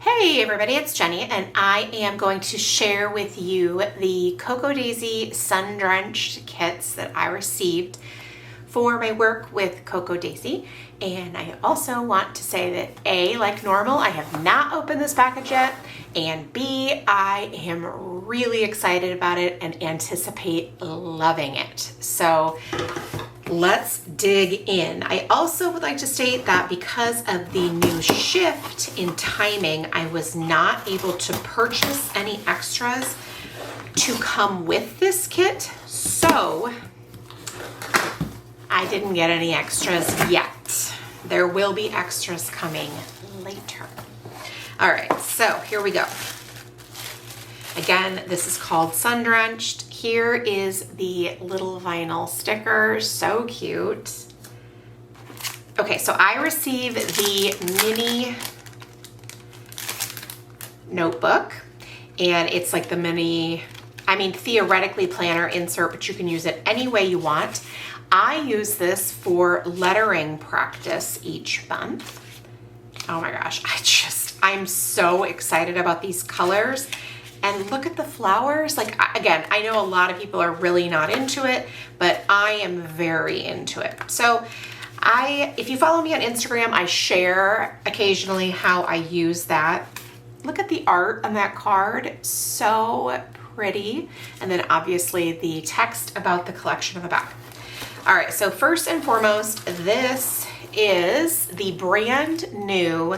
Hey everybody, it's Jenny and I am going to share with you the Cocoa Daisy Sun-drenched kits that I received for my work with Cocoa Daisy. And I also want to say that A, like normal, I have not opened this package yet, and B, I am really excited about it and anticipate loving it. So let's dig in. I also would like to state that because of the new shift in timing, I was not able to purchase any extras to come with this kit. So I didn't get any extras yet. There will be extras coming later. All right, so here we go. Again, this is called Sun-drenched. Here is the little vinyl sticker, so cute. Okay, so I received the mini notebook, and it's like the mini, theoretically planner insert, but you can use it any way you want. I use this for lettering practice each month. Oh my gosh, I'm so excited about these colors. And look at the flowers. Like, again, I know a lot of people are really not into it, but I am very into it. So if you follow me on Instagram, I share occasionally how I use that. Look at the art on that card, so pretty. And then obviously the text about the collection on the back. All right, so first and foremost, this is the brand new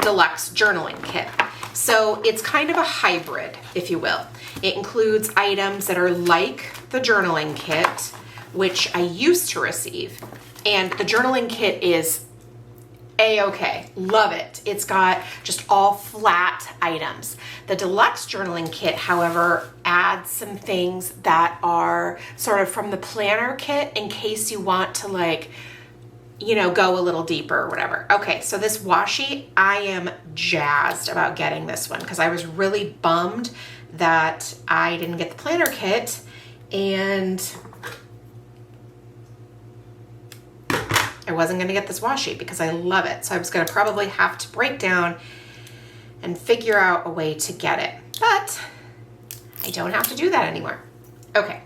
Deluxe journaling kit. So it's kind of a hybrid, if you will. It includes items that are like the journaling kit, which I used to receive. And the journaling kit is A-okay, love it. It's got just all flat items. The Deluxe journaling kit, however, adds some things that are sort of from the planner kit in case you want to go a little deeper or whatever. Okay, so this washi, I am jazzed about getting this one because I was really bummed that I didn't get the planner kit, and I wasn't gonna get this washi because I love it. So I was gonna probably have to break down and figure out a way to get it. But I don't have to do that anymore. Okay.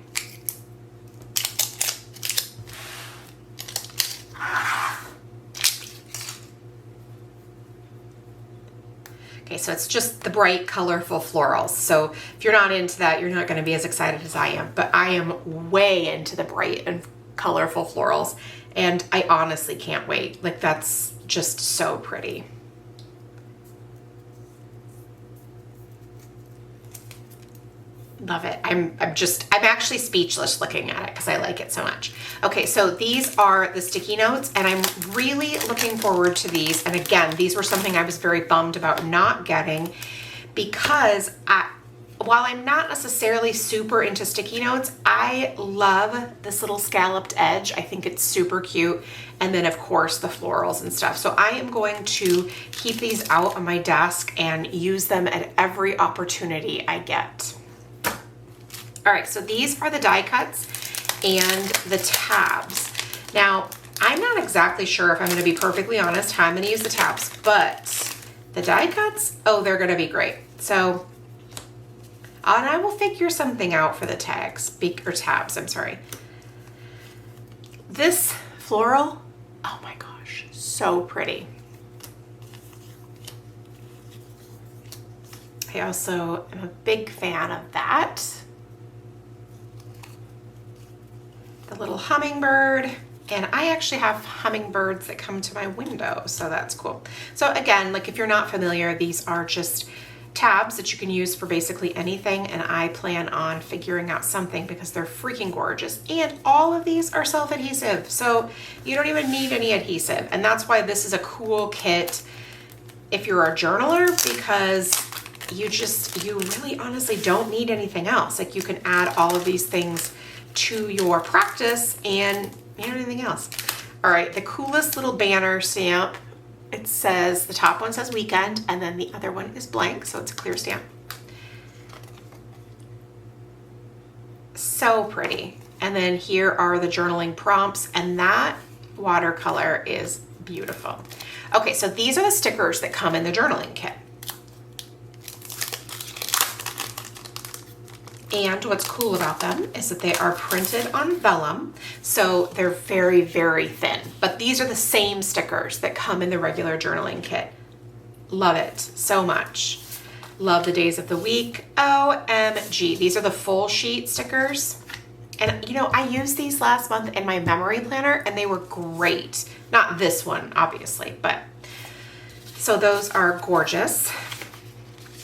Okay, so it's just the bright, colorful florals. So if you're not into that, you're not gonna be as excited as I am, but I am way into the bright and colorful florals, and I honestly can't wait. Like, that's just so pretty. Love it. I'm actually speechless looking at it because I like it so much. Okay, so these are the sticky notes, and I'm really looking forward to these. And again, these were something I was very bummed about not getting because while I'm not necessarily super into sticky notes, I love this little scalloped edge. I think it's super cute. And then of course the florals and stuff. So I am going to keep these out on my desk and use them at every opportunity I get. All right, so these are the die cuts and the tabs. Now, I'm not exactly sure, if I'm gonna be perfectly honest, how I'm gonna use the tabs, but the die cuts, oh, they're gonna be great. So, and I will figure something out for the tabs, I'm sorry. This floral, oh my gosh, so pretty. I also am a big fan of that. The little hummingbird, and I actually have hummingbirds that come to my window, so that's cool. So again, like if you're not familiar, these are just tabs that you can use for basically anything, and I plan on figuring out something because they're freaking gorgeous. And all of these are self-adhesive, so you don't even need any adhesive, and that's why this is a cool kit if you're a journaler, because you really honestly don't need anything else. Like, you can add all of these things to your practice and anything else. All right, the coolest little banner stamp. It says, the top one says weekend, and then the other one is blank, so it's a clear stamp. So pretty. And then here are the journaling prompts, and that watercolor is beautiful. Okay, so these are the stickers that come in the journaling kit. And what's cool about them is that they are printed on vellum, so they're very, very thin. But these are the same stickers that come in the regular journaling kit. Love it so much. Love the days of the week. OMG. These are the full sheet stickers. And you know, I used these last month in my memory planner and they were great. Not this one, obviously, but so those are gorgeous.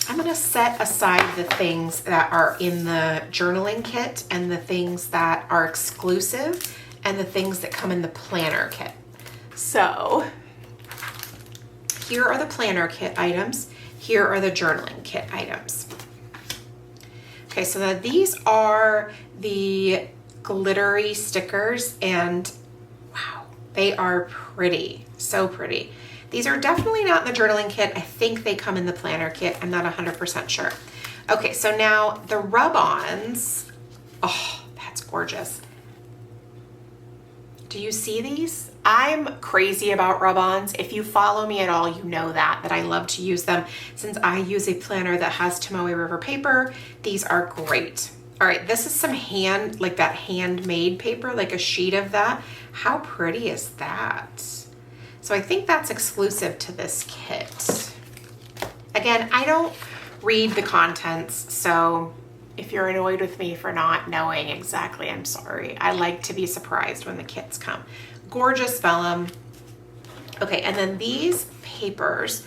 I'm gonna set aside the things that are in the journaling kit and the things that are exclusive and the things that come in the planner kit. So here are the planner kit items. Here are the journaling kit items. Okay, so these are the glittery stickers and wow, they are pretty, so pretty. These are definitely not in the journaling kit. I think they come in the planner kit. I'm not 100% sure. Okay, so now the rub-ons. Oh, that's gorgeous. Do you see these? I'm crazy about rub-ons. If you follow me at all, you know that I love to use them. Since I use a planner that has Tomoe River paper, these are great. All right, this is some handmade paper, like a sheet of that. How pretty is that? So I think that's exclusive to this kit. Again, I don't read the contents, so if you're annoyed with me for not knowing exactly, I'm sorry. I like to be surprised when the kits come. Gorgeous vellum. Okay, and then these papers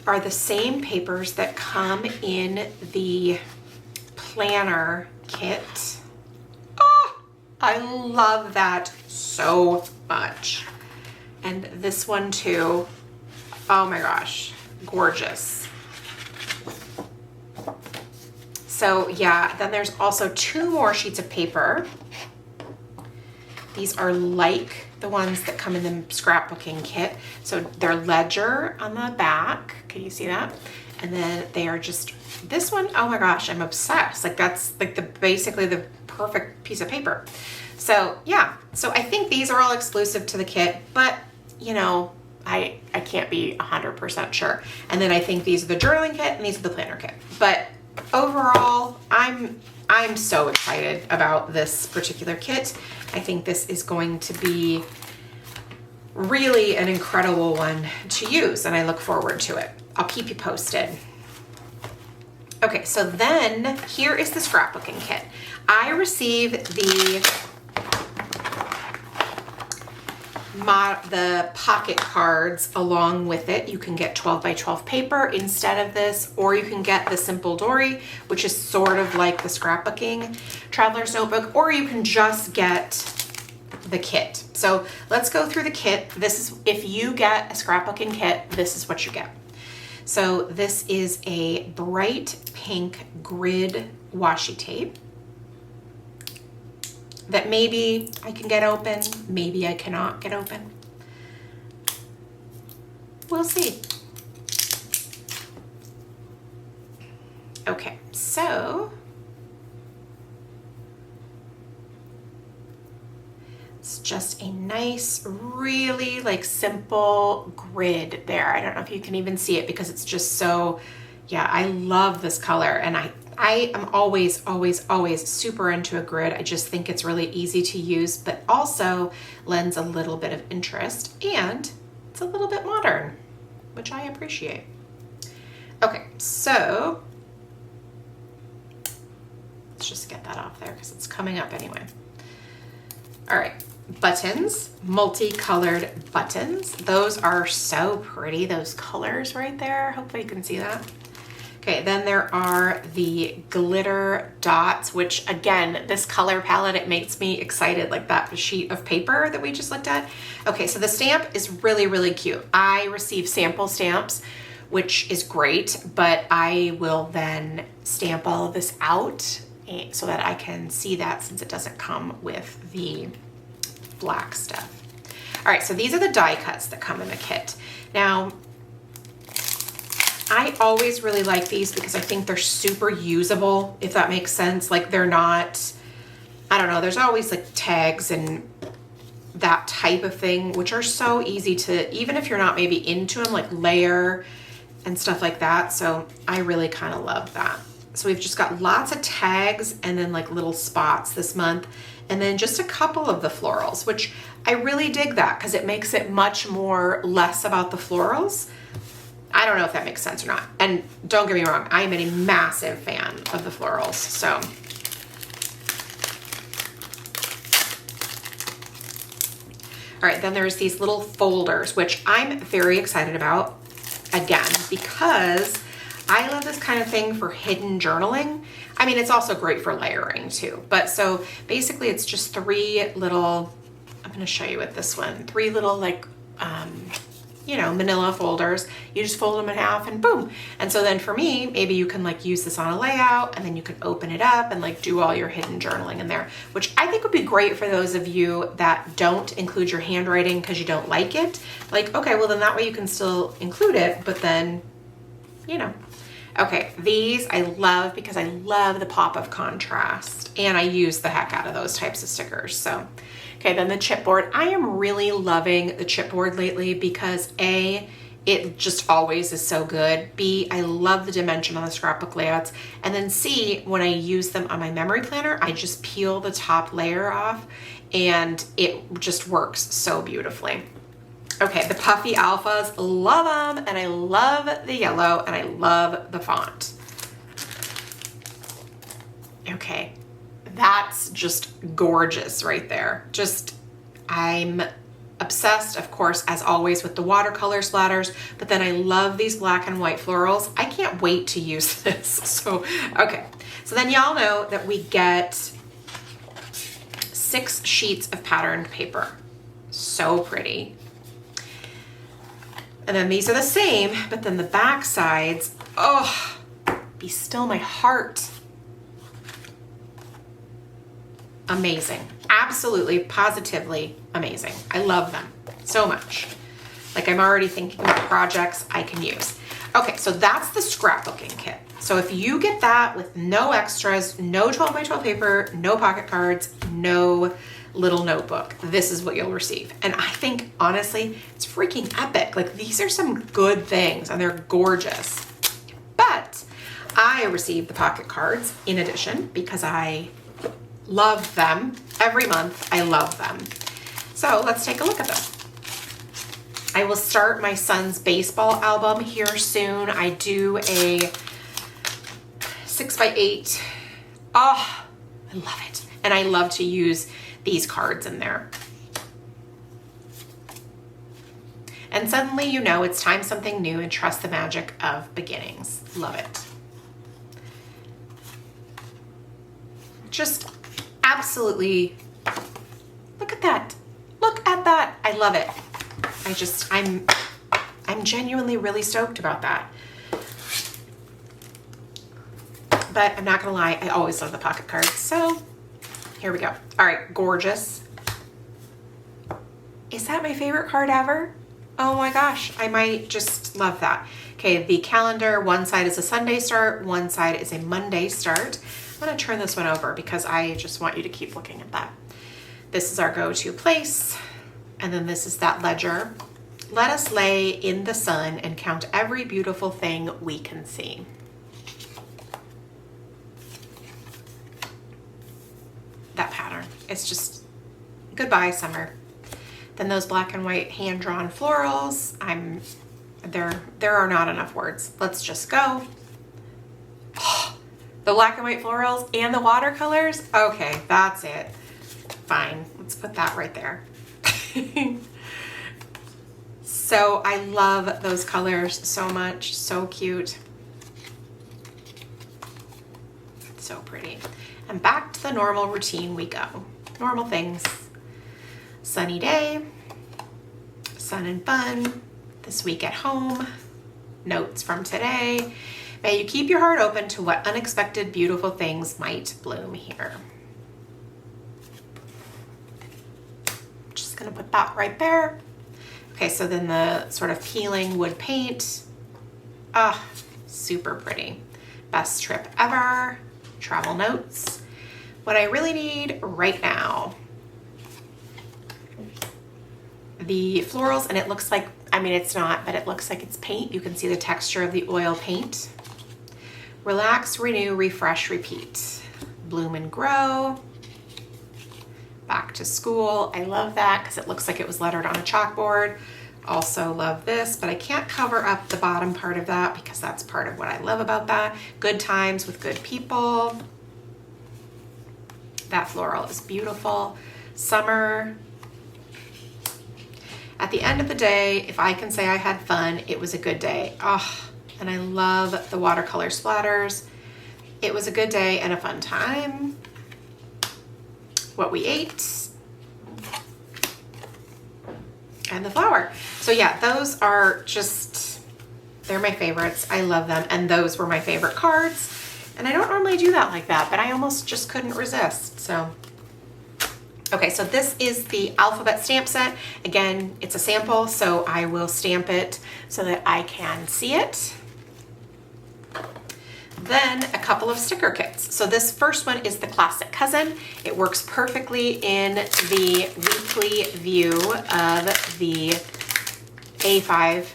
are the same papers that come in the planner kit. Oh, I love that so much. And this one too. Oh my gosh, gorgeous. So yeah, then there's also 2 more sheets of paper. These are like the ones that come in the scrapbooking kit. So they're ledger on the back. Can you see that? And then they are just, this one, oh my gosh, I'm obsessed. Like that's like basically the perfect piece of paper. So yeah, so I think these are all exclusive to the kit, but you know, I can't be 100% sure. And then I think these are the journaling kit and these are the planner kit. But overall, I'm so excited about this particular kit. I think this is going to be really an incredible one to use and I look forward to it. I'll keep you posted. Okay, so then here is the scrapbooking kit. I received the pocket cards along with it. You can get 12 by 12 paper instead of this, or you can get the simple Dory, which is sort of like the scrapbooking traveler's notebook, or you can just get the kit. So let's go through the kit. This is, if you get a scrapbooking kit, this is what you get. So this is a bright pink grid washi tape that maybe I can get open, maybe I cannot get open. We'll see. Okay, so it's just a nice, really like simple grid there. I don't know if you can even see it because it's just so, yeah, I love this color and I am always super into a grid. I just think it's really easy to use, but also lends a little bit of interest and it's a little bit modern, which I appreciate. Okay, so let's just get that off there because it's coming up anyway. All right, buttons, multicolored buttons. Those are so pretty, those colors right there. Hopefully you can see that. Okay, then there are the glitter dots, which again, this color palette, it makes me excited, like that sheet of paper that we just looked at. Okay, so the stamp is really, really cute. I receive sample stamps, which is great, but I will then stamp all of this out so that I can see that since it doesn't come with the black stuff. All right, so these are the die cuts that come in the kit. Now, I always really like these because I think they're super usable, if that makes sense. Like they're not, I don't know, there's always like tags and that type of thing, which are so easy to, even if you're not maybe into them, like layer and stuff like that. So I really kind of love that. So we've just got lots of tags and then like little spots this month, and then just a couple of the florals, which I really dig that because it makes it much more less about the florals. I don't know if that makes sense or not. And don't get me wrong, I'm a massive fan of the florals. So all right, then there's these little folders, which I'm very excited about, again, because I love this kind of thing for hidden journaling. I mean, it's also great for layering too. But so basically it's just three little, I'm gonna show you with this one, three little like, you know, manila folders. You just fold them in half and boom. And so then for me, maybe you can like use this on a layout, and then you can open it up and like do all your hidden journaling in there, which I think would be great for those of you that don't include your handwriting because you don't like it. Like, okay, well then that way you can still include it, but then, you know. Okay, these I love because I love the pop of contrast, and I use the heck out of those types of stickers. So, okay, then the chipboard. I am really loving the chipboard lately because A, it just always is so good. B, I love the dimension on the scrapbook layouts. And then C, when I use them on my memory planner, I just peel the top layer off and it just works so beautifully. Okay, the puffy alphas, love them, and I love the yellow, and I love the font. Okay, that's just gorgeous right there. Just, I'm obsessed, of course, as always, with the watercolor splatters, but then I love these black and white florals. I can't wait to use this. So, okay, so then y'all know that we get 6 sheets of patterned paper. So pretty. And then these are the same, but then the back sides, oh, be still my heart. Amazing. Absolutely, positively amazing. I love them so much. Like I'm already thinking of projects I can use. Okay, so that's the scrapbooking kit. So if you get that with no extras, no 12 by 12 paper, no pocket cards, no little notebook, this is what you'll receive. And I think honestly, it's freaking epic. Like these are some good things and they're gorgeous. But I received the pocket cards in addition because I love them. Every month I love them. So let's take a look at them. I will start my son's baseball album here soon. I do a 6x8. Oh, I love it. And I love to use these cards in there. And suddenly you know it's time something new and trust the magic of beginnings. Love it. Just absolutely, look at that. Look at that. I love it. I'm genuinely really stoked about that. But I'm not gonna lie, I always love the pocket cards. So here we go. All right, gorgeous. Is that my favorite card ever? Oh my gosh, I might just love that. Okay, the calendar, one side is a Sunday start, one side is a Monday start. I'm gonna turn this one over because I just want you to keep looking at that. This is our go-to place. And then this is that ledger. Let us lay in the sun and count every beautiful thing we can see. That pattern, it's just goodbye summer. Then those black and white hand-drawn florals, there are not enough words. Let's just go. Oh, the black and white florals and the watercolors. Okay, that's it. Fine, let's put that right there. So I love those colors so much, so cute. So pretty. And back to the normal routine we go. Normal things. Sunny day, sun and fun, this week at home, notes from today. May you keep your heart open to what unexpected beautiful things might bloom here. Just gonna put that right there. Okay, so then the sort of peeling wood paint. Ah, super pretty. Best trip ever. Travel notes. What I really need right now. the florals, and it looks like, I mean, it's not, but it looks like it's paint. You can see the texture of the oil paint. Relax, renew, refresh, repeat. Bloom and grow. Back to school. I love that because it looks like it was lettered on a chalkboard. Also love this, but I can't cover up the bottom part of that because that's part of what I love about that. Good times with good people. That floral is beautiful. Summer. At the end of the day, if I can say I had fun, it was a good day. Oh, and I love the watercolor splatters. It was a good day and a fun time. What we ate. And the flower. So yeah, those are just, they're my favorites. I love them. And those were my favorite cards. And I don't normally do that like that, but I almost just couldn't resist. So, okay, so this is the alphabet stamp set. Again, it's a sample, so I will stamp it so that I can see it. Then a couple of sticker kits. So this first one is the Classic Cousin. It works perfectly in the weekly view of the A5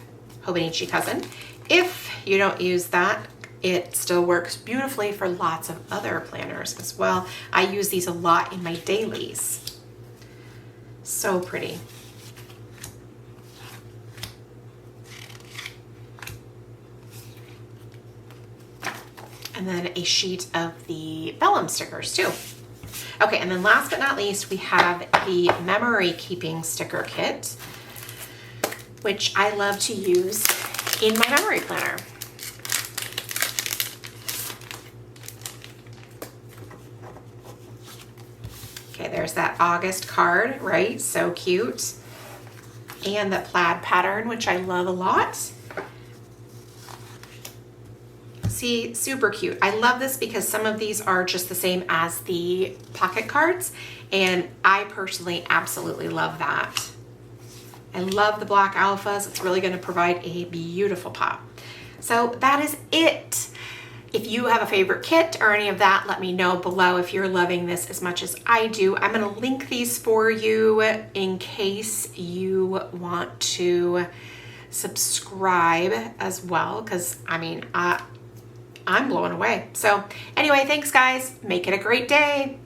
Hobonichi Cousin. If you don't use that, it still works beautifully for lots of other planners as well. I use these a lot in my dailies. So pretty. And then a sheet of the vellum stickers too. Okay, and then last but not least, we have the memory keeping sticker kit, which I love to use in my memory planner. Okay, there's that August card, right? So cute. And the plaid pattern, which I love a lot. See, super cute. I love this because some of these are just the same as the pocket cards, and I personally absolutely love that. I love the black alphas. It's really going to provide a beautiful pop. So that is it. If you have a favorite kit or any of that, let me know below if you're loving this as much as I do. I'm going to link these for you in case you want to subscribe as well, because I mean, I'm blown away. So anyway, thanks guys. Make it a great day.